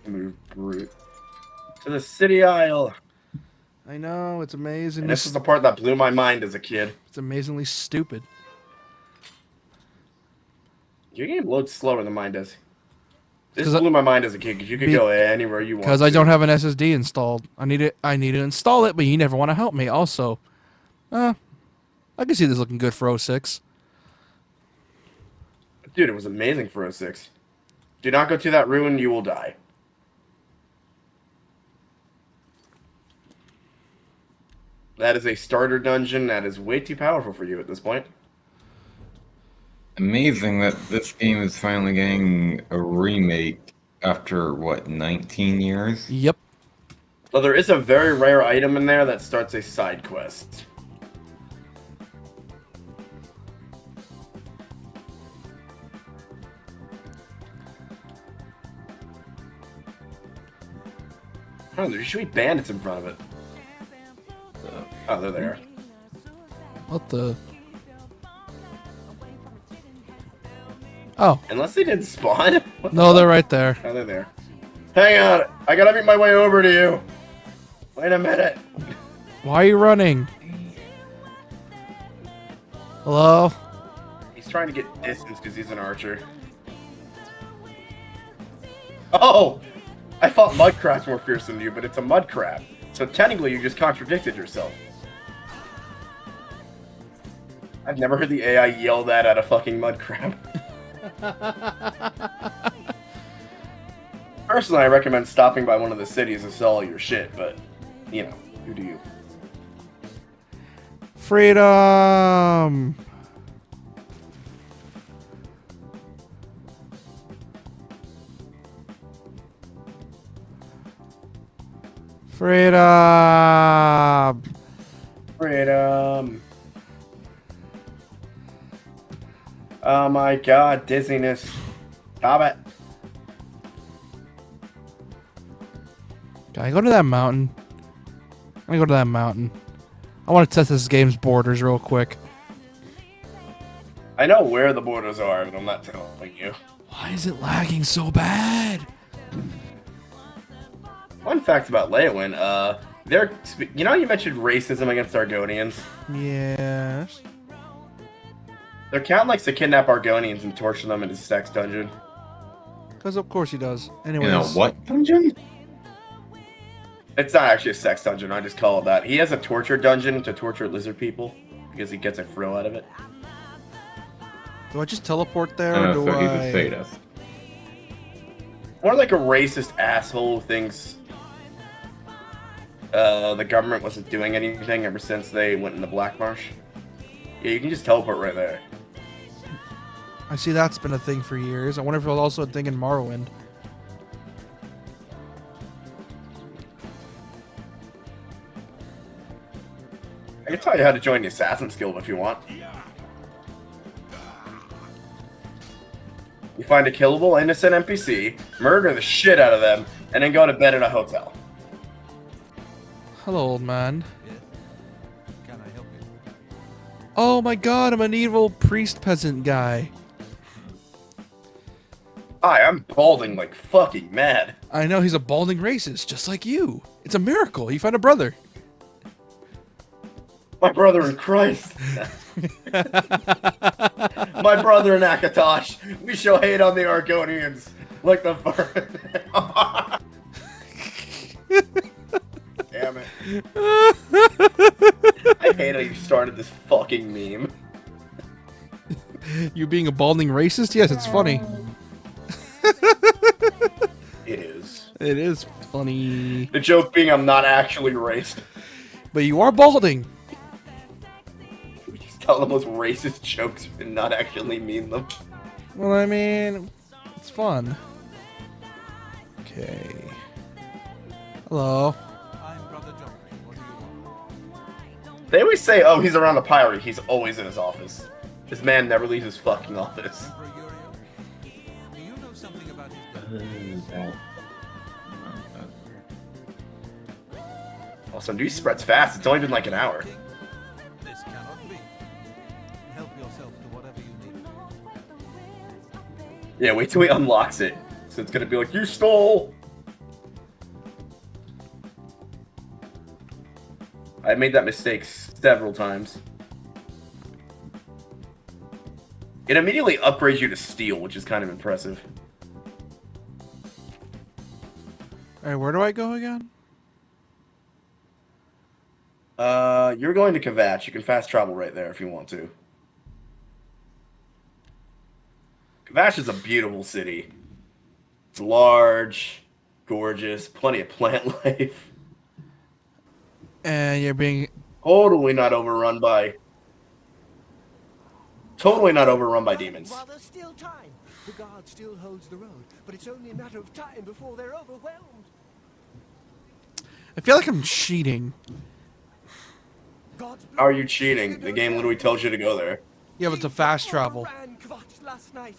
Move brute to the city isle. I know, it's amazing. And this is the part that blew my mind as a kid. It's amazingly stupid. Your game loads slower than mine does. This 'Cause blew my mind as a kid because you could go anywhere you want. Because I don't have an SSD installed. I need to install it, but you never want to help me. Also, I can see this looking good for 06. Dude, it was amazing for 06. Do not go to that ruin, you will die. That is a starter dungeon that is way too powerful for you at this point. Amazing that this game is finally getting a remake after, what, 19 years? Yep. Well, there is a very rare item in there that starts a side quest. Oh, there's usually bandits in front of it. Oh, they're there. What the? Oh. Unless they didn't spawn. What the No, fuck? they're right there. Oh, they're there. Hang on. I gotta make my way over to you. Wait a minute. Why are you running? Hello? He's trying to get distance because he's an archer. Oh! I thought mud crab's more fierce than you, but it's a mud crab. So technically you just contradicted yourself. I've never heard the AI yell that at a fucking mud crab. Personally, I recommend stopping by one of the cities to sell all your shit, but, you know, who do you? Freedom! Freedom! Freedom! Oh my god, dizziness. Stop it. Can I go to that mountain? I'm gonna go to that mountain. I want to test this game's borders real quick. I know where the borders are, but I'm not telling you. Why is it lagging so bad? Fun fact about Leowin, you know you mentioned racism against Argonians? Yes. Their count likes to kidnap Argonians and torture them in his sex dungeon. Because of course he does. In a Anyways. what dungeon? It's not actually a sex dungeon, I just call it that. He has a torture dungeon to torture lizard people because he gets a thrill out of it. Do I just teleport there? Or do So he's I... a sadist. More like a racist asshole who thinks the government wasn't doing anything ever since they went in the Black Marsh. Yeah, you can just teleport right there. I see that's been a thing for years. I wonder if it was also a thing in Morrowind. I can tell you how to join the Assassin's Guild if you want. You find a killable innocent NPC, murder the shit out of them, and then go to bed in a hotel. Hello, old man. Can I help you? Oh my god, I'm an evil priest peasant guy. Hi, I'm balding like fucking mad. I know he's a balding racist, just like you. It's a miracle. You found a brother. My brother in Christ. My brother in Akatosh. We shall hate on the Argonians like the fur. Damn it. I hate how you started this fucking meme. You being a balding racist? Yes, it's funny. It is. It is funny. The joke being I'm not actually racist. But you are balding. We just tell the most racist jokes and not actually mean them. Well, I mean, it's fun. Okay. Hello. I'm Brother John. What do you want? They always say, oh, he's around the pirate. He's always in his office. This man never leaves his fucking office. Emperor Uriel? Do you know something about his death? Also, news spreads fast. It's only been like an hour. This cannot be. Help yourself to whatever you need. Yeah, wait till he unlocks it. So it's gonna be like, you stole! I made that mistake several times. It immediately upgrades you to steel, which is kind of impressive. Alright, where do I go again? You're going to Kvatch. You can fast travel right there if you want to. Kvatch is a beautiful city. It's large, gorgeous, plenty of plant life. And you're being... Totally not overrun by demons. While there's still time, the guard still holds the road, but it's only a matter of time before they're overwhelmed. I feel like I'm cheating. God's How are you cheating? The game literally tells you to go there. Yeah, but it's a fast travel. Overran Kvatch last night.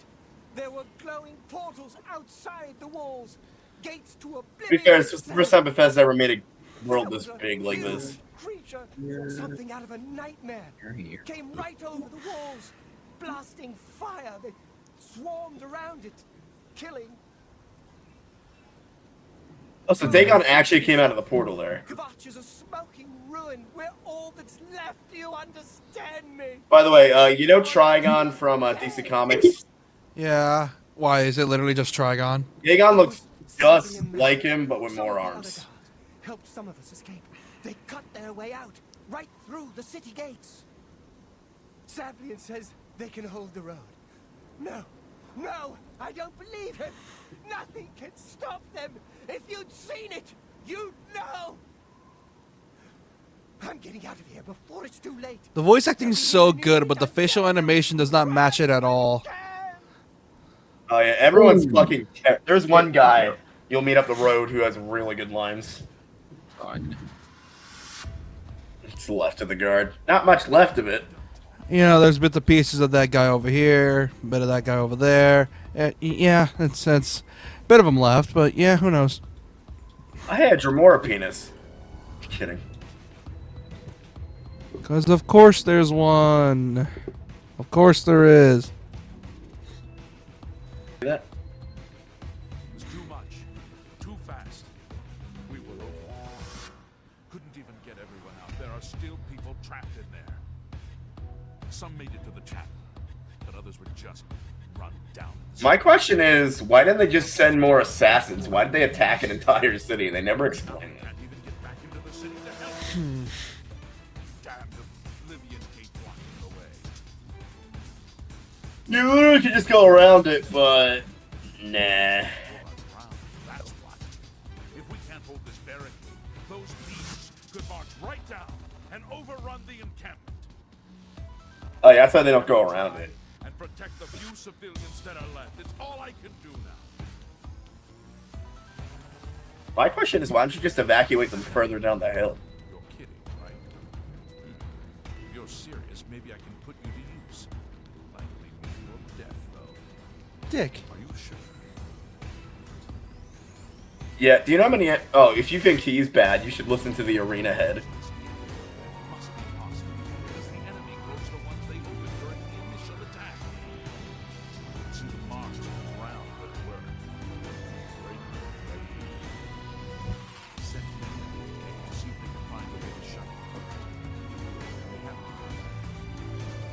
There were glowing portals outside the walls, gates to To be oblivion. fair, it's the first time Bethesda ever made a world this big like this. Creature, something out of a nightmare, came right over the walls, blasting fire. They swarmed around it, killing. Oh, so Dagon actually came out of the portal there. Kvatch is a smoking ruin. We're all that's left. Do you understand me? By the way, you know Trigon from DC Comics? Yeah. Why? Is it literally just Trigon? Dagon looks just like him, but with Some more of the other arms. guards helped some of us escape. They cut their way out, right through the city gates. Savlian says they can hold the road. No, I don't believe him. Nothing can stop them. If you'd seen it, you'd know. I'm getting out of here before it's too late. The voice acting is so good, but the facial animation does not match it at all. Oh yeah, everyone's fucking... There's one guy you'll meet up the road who has really good lines. God. It's left of the guard. Not much left of it. You know, there's bits and pieces of that guy over here, a bit of that guy over there. Yeah, it's a bit of them left, but yeah, who knows? I had Dremora penis. Kidding. Because of course there's one. Of course there is. See that? It was too much. Too fast. We were over. Couldn't even get everyone out. There are still people trapped in there. Some made it to the chapel. but others were just run down. My question is, why didn't they just send more assassins? Why did they attack an entire city? They never explained that. Can't even get back into the city to help. Damn Oblivion gate blocking the way. You literally could just go around it, but nah. Around, that's what. If we can't hold this barricade, those beasts could march right down and overrun the encampment Oh yeah, that's why they don't go around it. and protect the few civilians that are left. It's all I can do now. My question is, why don't you just evacuate them further down the hill? You're kidding, right? If you're serious, maybe I can put you to use. Likely mean your death, though. Dick. Are you sure? Yeah, do you know how many... Oh, if you think he's bad, you should listen to the arena head. Must be possible, because the enemy closed the ones they opened during the initial attack. See the marks on the ground where they were. Right. Send men to the gate to see if they can find a way to shut it. They have to.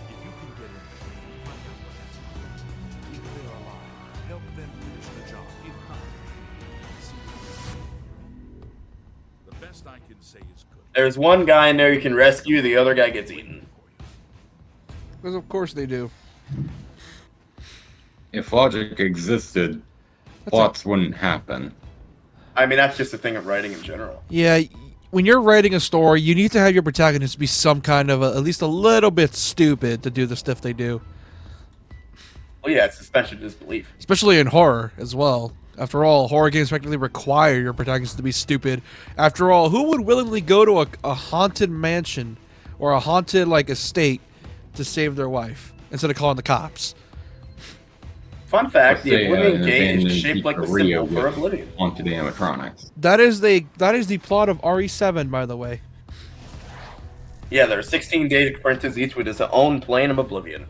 If you can get in there, find out what happened. If they are alive, help them finish the job. If not, see. The best I can say is good. There's one guy in there you can rescue, the other guy gets eaten. Because of course they do. If logic existed, plots wouldn't happen. I mean, that's just a thing of writing in general. Yeah, when you're writing a story, you need to have your protagonist be some kind of at least a little bit stupid to do the stuff they do. Well, yeah, it's suspension of disbelief. Especially in horror as well. After all, horror games practically require your protagonist to be stupid. After all, who would willingly go to a haunted mansion or a haunted like estate to save their wife instead of calling the cops? Fun fact, the Let's say, Oblivion an gate is abandoned shaped like the pizzeria symbol for with Oblivion. haunted animatronics. That is the plot of RE7, by the way. Yeah, there are 16 data princes, each with his own plane of Oblivion.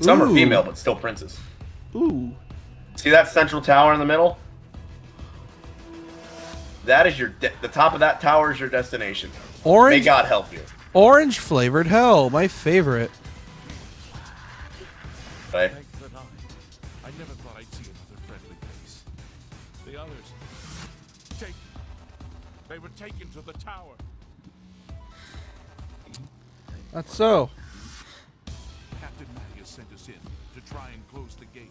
Some are Ooh. female, but still princes. Ooh. See that central tower in the middle? That is the top of that tower is your destination. May Orange God help you. orange flavored hell, my favorite. Okay. Thank the nine. I never thought I'd see another friendly face. The others, taken. They were taken to the tower. That's so. Captain Mattias sent us in to try and close the gate.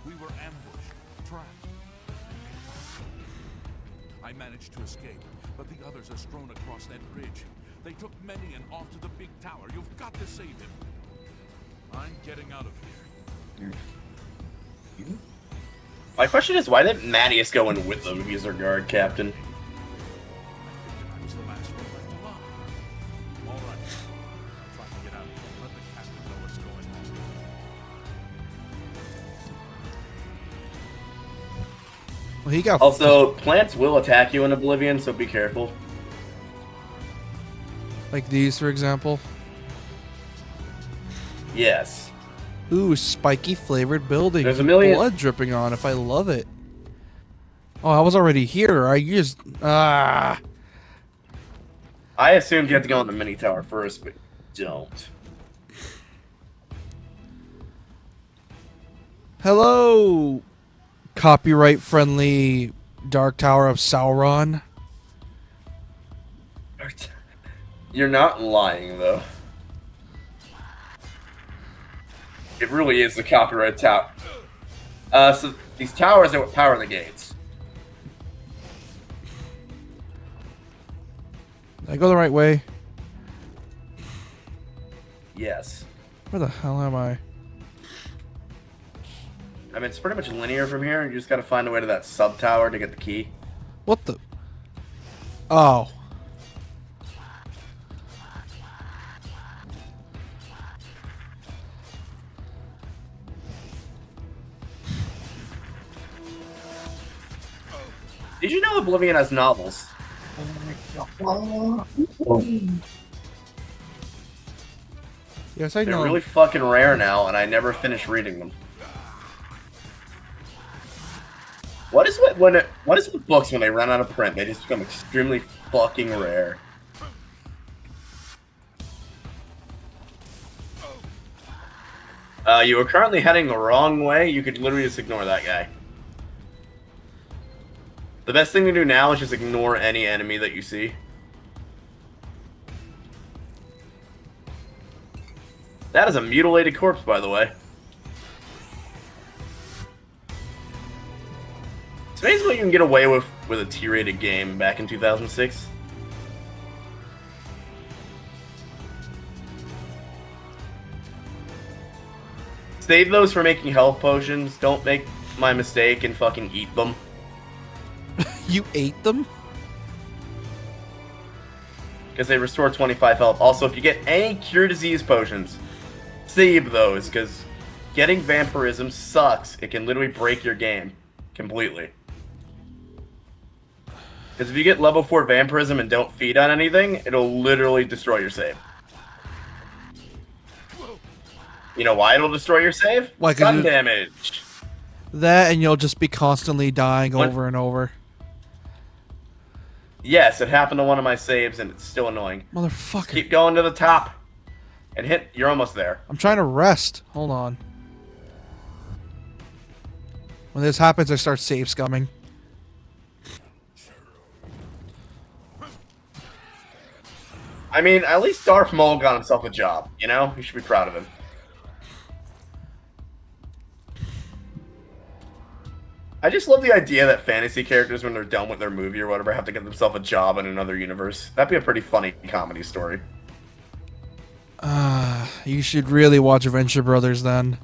We were ambushed, trapped, and picked off. I managed to escape, but the others are strewn across that bridge. They took Menian off to the big tower. You've got to save him. I'm getting out of here. My question is, why didn't Mattias go in with them if he's their guard captain? I figured I was the last one left alive. All right. Try to get out and let the captain know what's going on. Well, he got Also, plants will attack you in Oblivion, so be careful. like these, for example. Yes. Ooh, spiky flavored building. There's a million- blood dripping on. If I love it. Oh, I was already here. I used I assumed you had to go on the mini tower first, but don't. Hello, copyright friendly Dark Tower of Sauron. You're not lying, though. It really is the copyright tower. So these towers are what power the gates. Did I go the right way? Yes. Where the hell am I? I mean, it's pretty much linear from here. You just gotta find a way to that sub tower to get the key. What the? Oh. Did you know Oblivion has novels? Yes, I They're know. really fucking rare now, and I never finished reading them. What is with books when they run out of print? They just become extremely fucking rare. You are currently heading the wrong way. You could literally just ignore that guy. The best thing to do now is just ignore any enemy that you see. That is a mutilated corpse, by the way. It's amazing what you can get away with a T-rated game back in 2006. Save those for making health potions. Don't make my mistake and fucking eat them. You ate them? Because they restore 25 health. Also, if you get any cure disease potions, save those, because getting vampirism sucks. It can literally break your game completely. Because if you get level 4 vampirism and don't feed on anything, it'll literally destroy your save. You know why it'll destroy your save? Why? Stun damage. That, and you'll just be constantly dying over and over. Yes, it happened to one of my saves, and it's still annoying. Motherfucker. Just keep going to the top. And hit. You're almost there. I'm trying to rest. Hold on. When this happens, I start save scumming. I mean, at least Darth Maul got himself a job, you know? You should be proud of him. I just love the idea that fantasy characters, when they're done with their movie or whatever, have to get themselves a job in another universe. That'd be a pretty funny comedy story. You should really watch Adventure Brothers then.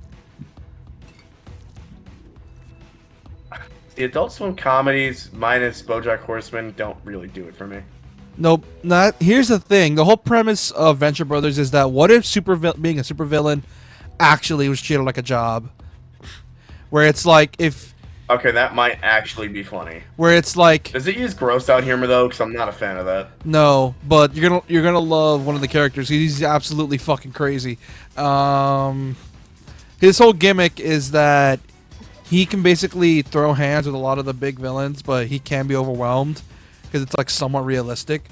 The Adult Swim comedies, minus BoJack Horseman, don't really do it for me. Nope. Not. Here's the thing. The whole premise of Venture Brothers is that what if being a supervillain actually was treated like a job? Where it's like if... Okay, that might actually be funny. Where it's like... Does it use gross out humor though? Because I'm not a fan of that. No, but you're gonna love one of the characters. He's absolutely fucking crazy. His whole gimmick is that he can basically throw hands with a lot of the big villains, but he can be overwhelmed because it's like somewhat realistic.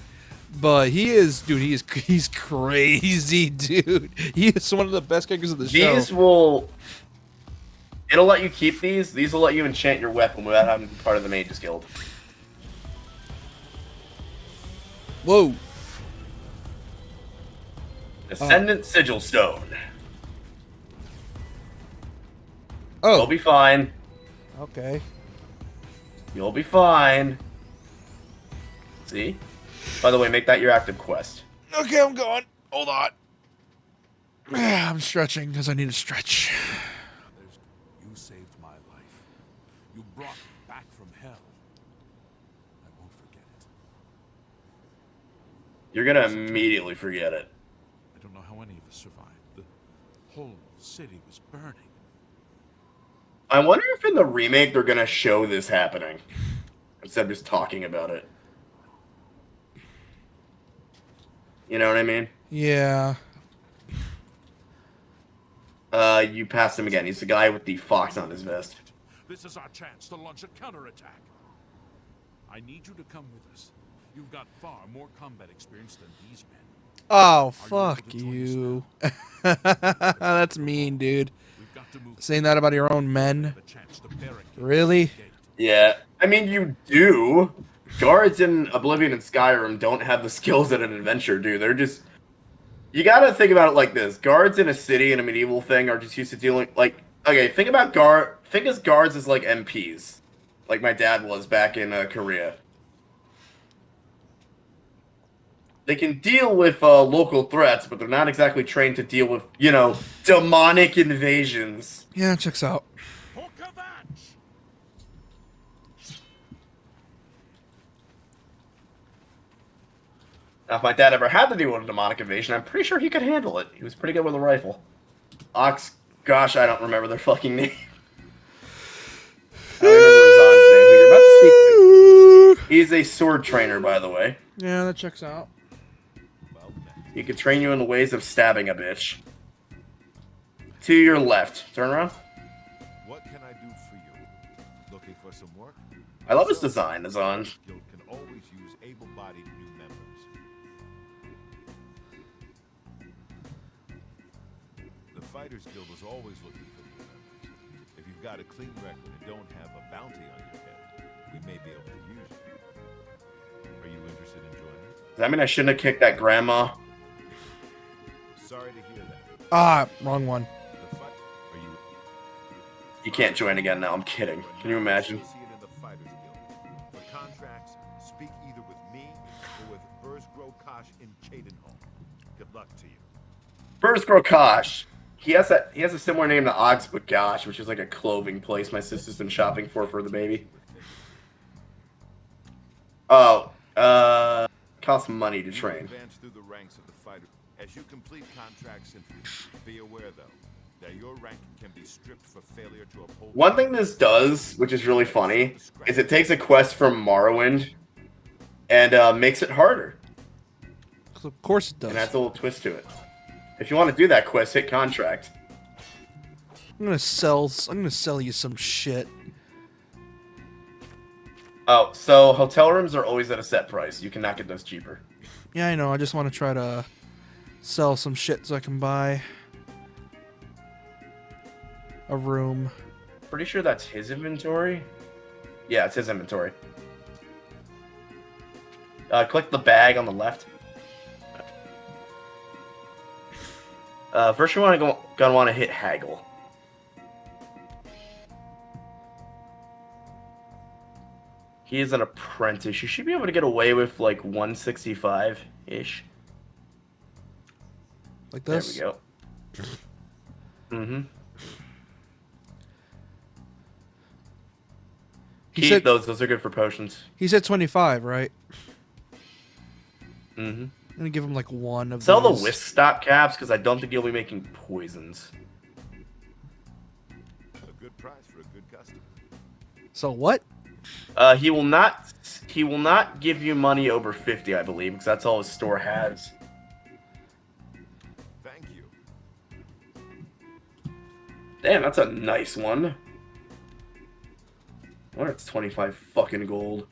But he is, dude. He's crazy, dude. He is one of the best characters of the show. These will. It'll let you keep these. These will let you enchant your weapon without having to be part of the Mages Guild. Whoa. Ascendant Sigil Stone. Oh. You'll be fine. Okay. You'll be fine. See? By the way, make that your active quest. Okay, I'm going. Hold on. I'm stretching because I need to stretch. You saved my life. You brought me back from hell. I won't forget it. You're gonna immediately forget it. I don't know how any of us survived. The whole city was burning. I wonder if in the remake they're gonna show this happening instead of just talking about it. You know what I mean? Yeah. You passed him again. He's the guy with the fox on his vest. This is our chance to launch a counterattack. I need you to come with us. You've got far more combat experience than these men. Oh, fuck you. That's mean, dude. Saying that about your own men? Really? Yeah. I mean, you do. Guards in Oblivion and Skyrim don't have the skills that an adventurer do. They're just... You gotta think about it like this. Guards in a city in a medieval thing are just used to dealing... Like, okay, think about think as guards as like MPs. Like my dad was back in Korea. They can deal with local threats, but they're not exactly trained to deal with, you know, demonic invasions. Yeah, it checks out. Now, if my dad ever had to deal with a demonic invasion, I'm pretty sure he could handle it. He was pretty good with a rifle. Ox, gosh, I don't remember their fucking name. I don't remember Razan's name. You're about to speak to. He's a sword trainer, by the way. Yeah, that checks out. He could train you in the ways of stabbing a bitch. To your left. Turn around. What can I do for you? Looking for some work? I love his design, Azan. Guild can always use able-bodied new members. The fight Fighters Guild is always looking for new members. If you've got a clean record and don't have a bounty on your head, we may be able to use you. Are you interested in joining? Does that mean I shouldn't have kicked that grandma? Sorry to hear that. Ah, wrong one. The fight. Are you? You can't join again now. I'm kidding. Can you imagine? Associate in the Fighters Guild. For contracts, speak either with me or with Burzgro Kosh in Chadenholm. Good luck to you. Burzgro Kosh. He has a similar name to Augsburg Gosh, which is like a clothing place my sister's been shopping for the baby. Oh, costs money to train. Advance through the ranks of the fighter. As you complete contracts, be aware though that your rank can be stripped for failure to uphold. One thing this does, which is really funny, is it takes a quest from Morrowind and makes it harder. Of course it does. And adds a little twist to it. If you want to do that quest, hit contract. I'm gonna sell you some shit. Oh, so hotel rooms are always at a set price. You cannot get those cheaper. Yeah, I know. I just want to try to sell some shit so I can buy a room. Pretty sure that's his inventory. Yeah, it's his inventory. Click the bag on the left. First, you're gonna want to hit haggle. He is an apprentice. You should be able to get away with like 165-ish. Like this? There we go. Mm-hmm. Keep those. Those are good for potions. He said 25, right? Mm-hmm. I'm gonna give him like one of Sell these. the whisk stop caps because I don't think you'll be making poisons. A good price for a good customer. So what? He will not give you money over 50, I believe, because that's all his store has. Thank you. Damn, that's a nice one. I wonder it's 25 fucking gold.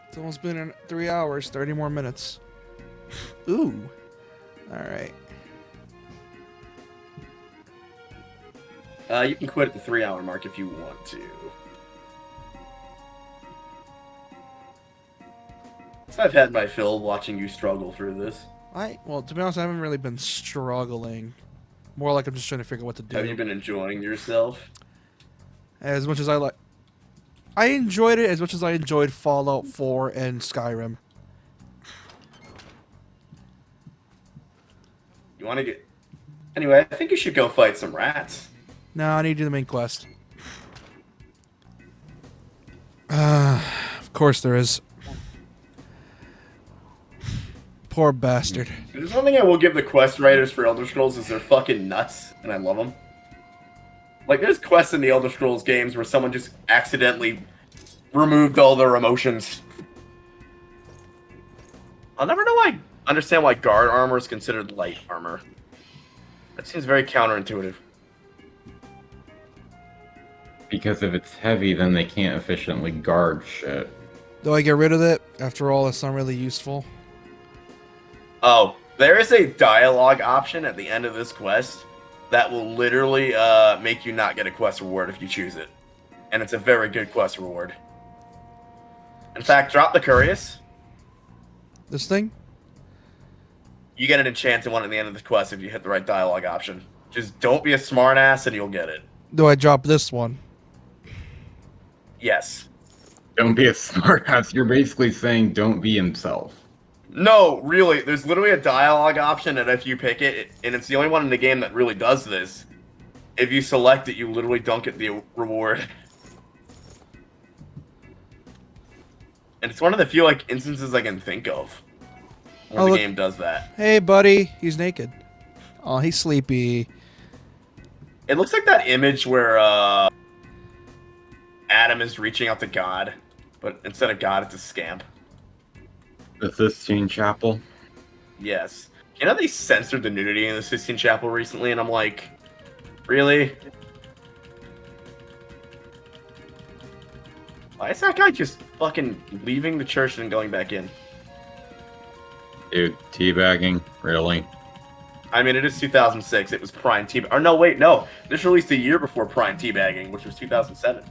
It's almost been in 3 hours, 30 more minutes. Ooh. Alright. You can quit at the 3-hour mark if you want to. So I've had my fill watching you struggle through this. Well, to be honest, I haven't really been struggling. More like I'm just trying to figure out what to do. Have you been enjoying yourself? As much as I enjoyed it as much as I enjoyed Fallout 4 and Skyrim. You want to get... Anyway, I think you should go fight some rats. No, I need to do the main quest. Of course there is. Poor bastard. There's one thing I will give the quest writers for Elder Scrolls is they're fucking nuts, and I love them. Like, there's quests in the Elder Scrolls games where someone just accidentally removed all their emotions. I'll never understand why guard armor is considered light armor. That seems very counterintuitive. Because if it's heavy, then they can't efficiently guard shit. Do I get rid of it? After all, it's not really useful. Oh, there is a dialogue option at the end of this quest that will literally make you not get a quest reward if you choose it. And it's a very good quest reward. In fact, drop the Curious. This thing? You get an enchanted one at the end of the quest if you hit the right dialogue option. Just don't be a smartass and you'll get it. Do I drop this one? Yes. Don't be a smartass. You're basically saying don't be himself. No, really. There's literally a dialogue option, and if you pick it, and it's the only one in the game that really does this, if you select it, you literally don't get the reward. And it's one of the few instances I can think of where the game does that. Hey, buddy. He's naked. Oh, he's sleepy. It looks like that image where Adam is reaching out to God, but instead of God, it's a scamp. The Sistine Chapel? Yes. You know they censored the nudity in the Sistine Chapel recently, and I'm like, really? Why is that guy just fucking leaving the church and going back in? Dude, teabagging? Really? I mean, it is 2006. It was prime teabag. Or no, wait, no. This released a year before prime teabagging, which was 2007.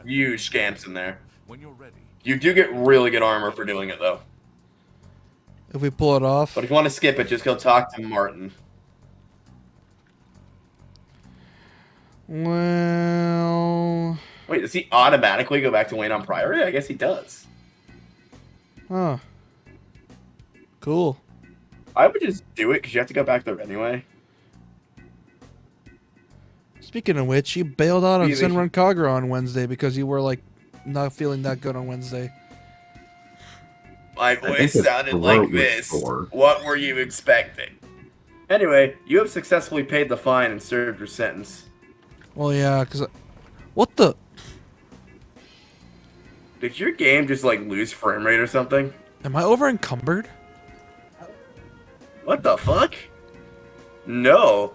Huge scamps in there. When you're ready. You do get really good armor for doing it, though. If we pull it off. But if you want to skip it, just go talk to Martin. Well... Wait, does he automatically go back to Wayne on Priory? I guess he does. Huh. Cool. I would just do it, because you have to go back there anyway. Speaking of which, you bailed out on Easy. Senran Kagura on Wednesday because you were, like, not feeling that good on Wednesday. My think voice his sounded throat like was this. sore. What were you expecting? Anyway, you have successfully paid the fine and served your sentence. Well, yeah, because... What the... Did your game just, like, lose frame rate or something? Am I over encumbered? What the fuck? No.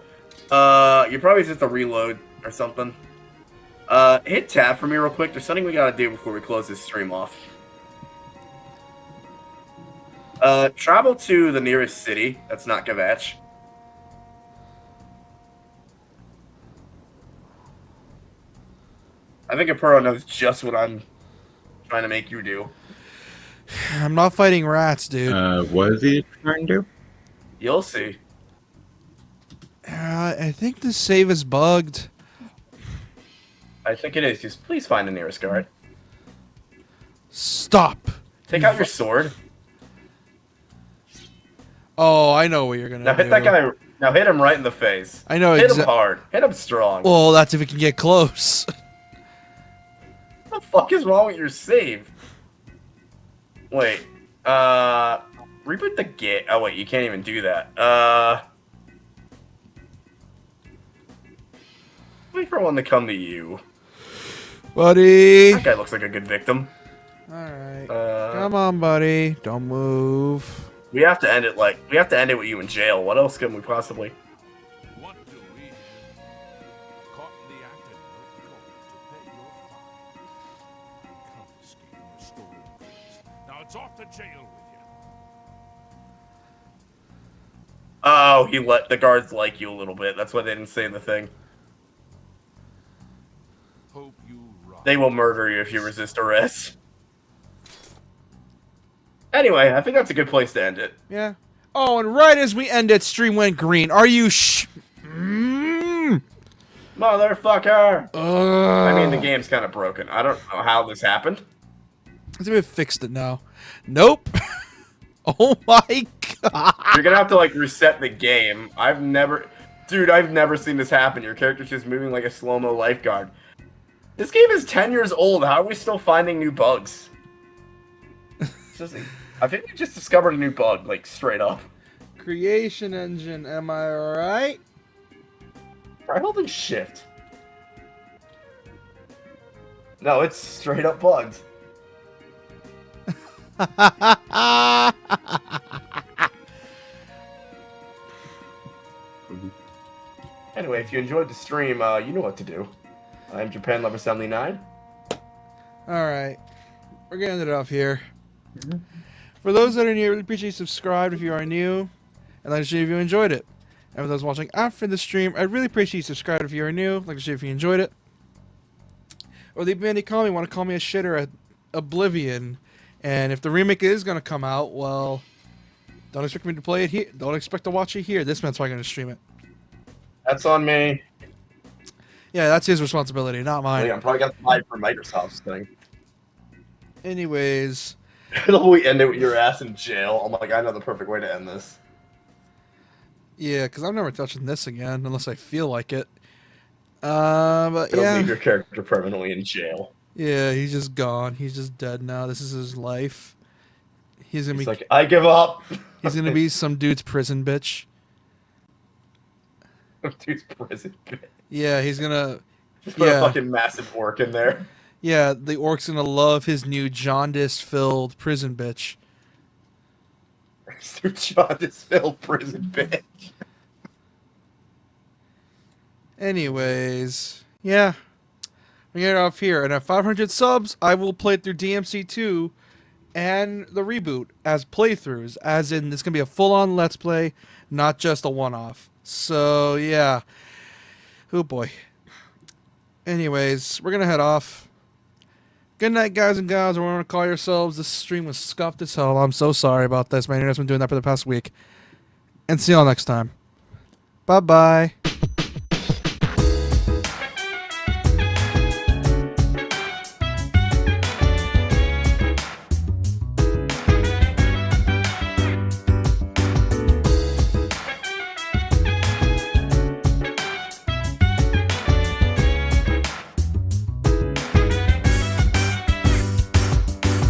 You probably just have to reload or something. Hit tab for me real quick. There's something we gotta do before we close this stream off. Travel to the nearest city. That's not Gavatch. I think Apuro knows just what I'm trying to make you do. I'm not fighting rats, dude. What is he trying to do? You'll see. I think the save is bugged. I think it is. Just please find the nearest guard. Stop. Take out your sword. Oh, I know what you're gonna Now do. hit that guy. Now hit him right in the face. I know Hit him hard. Hit him strong. Well, that's if we can get close. What the fuck is wrong with your save? Wait. Reboot the gate. Oh wait, you can't even do that. Wait for one to come to you. Buddy. That guy looks like a good victim. Alright. Come on, buddy. Don't move. We have to end it with you in jail. What else can we possibly? What do we have? Caught the act and no coat to pay your fine. Confiscating your stolen goods. Now it's off to jail with you. Oh, he let the guards like you a little bit. That's why they didn't say the thing. Hope you rot. They will murder you if you resist arrest. Anyway, I think that's a good place to end it. Yeah. Oh, and right as we end it, stream went green. Are you Motherfucker! I mean, the game's kind of broken. I don't know how this happened. Let's see if it fixed it now. Nope. Oh my god. You're gonna have to, like, reset the game. Dude, I've never seen this happen. Your character's just moving like a slow-mo lifeguard. This game is 10 years old. How are we still finding new bugs? I think we just discovered a new bug, like, straight up. Creation engine, am I alright? Try holding shift. No, it's straight up bugged. Anyway, if you enjoyed the stream, you know what to do. I'm Japan Lover 79. Alright. We're gonna end it off here. For those that are new, really appreciate you subscribe if you are new, and like to see if you enjoyed it. And for those watching after the stream, I'd really appreciate you subscribe if you are new, like to see if you enjoyed it. Or leave me any comment, want to call me a shitter at Oblivion. And if the remake is gonna come out, well, don't expect me to play it here. Don't expect to watch it here. This man's probably gonna stream it. That's on me. Yeah, that's his responsibility, not mine. I'm probably gonna apply for Microsoft's thing. Anyways. We end it with your ass in jail. I'm like, I know the perfect way to end this. Yeah, because I'm never touching this again unless I feel like it. But It'll yeah. leave your character permanently in jail. Yeah, he's just gone. He's just dead now. This is his life. He's He's like, I give up. He's gonna be some dude's prison bitch. Dude's prison bitch. Yeah, he's gonna. Put a fucking massive orc in there. Yeah, the orc's gonna love his new jaundice-filled prison bitch. Jaundice-filled prison bitch. Anyways, yeah. We get it off here. And at 500 subs, I will play through DMC2 and the reboot as playthroughs, as in this can be a full-on Let's Play, not just a one-off. So yeah, oh boy. Anyways, we're gonna head off. Good night, guys and gals, or whatever you want to call yourselves. This stream was scuffed as hell. I'm so sorry about this. My internet's been doing that for the past week. And see y'all next time. Bye-bye.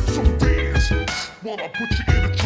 Some days wanna put you in a